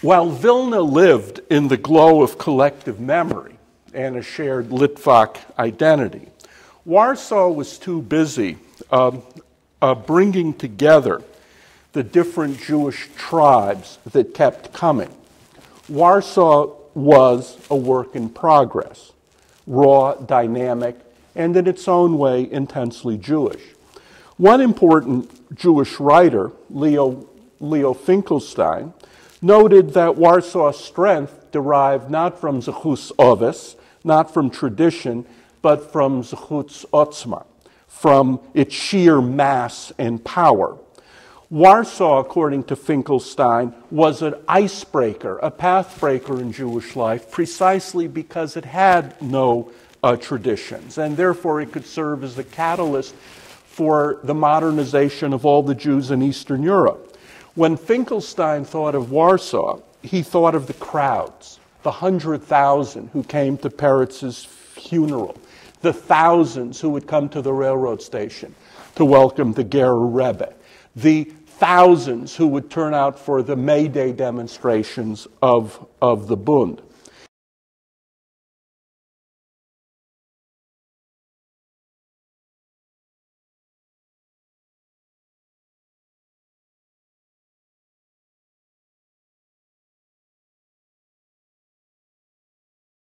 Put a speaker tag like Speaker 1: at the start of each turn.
Speaker 1: While Vilna lived in the glow of collective memory and a shared Litvak identity, Warsaw was too busy bringing together the different Jewish tribes that kept coming. Warsaw was a work in progress, raw, dynamic, and in its own way intensely Jewish. One important Jewish writer, Leo Finkelstein, noted that Warsaw's strength derived not from zechus ovis, not from tradition, but from zechus otzma, from its sheer mass and power. Warsaw, according to Finkelstein, was an icebreaker, a pathbreaker in Jewish life, precisely because it had no traditions, and therefore it could serve as the catalyst for the modernization of all the Jews in Eastern Europe. When Finkelstein thought of Warsaw, he thought of the crowds, the 100,000 who came to Peretz's funeral, the thousands who would come to the railroad station to welcome the Ger Rebbe, the thousands who would turn out for the May Day demonstrations of the Bund.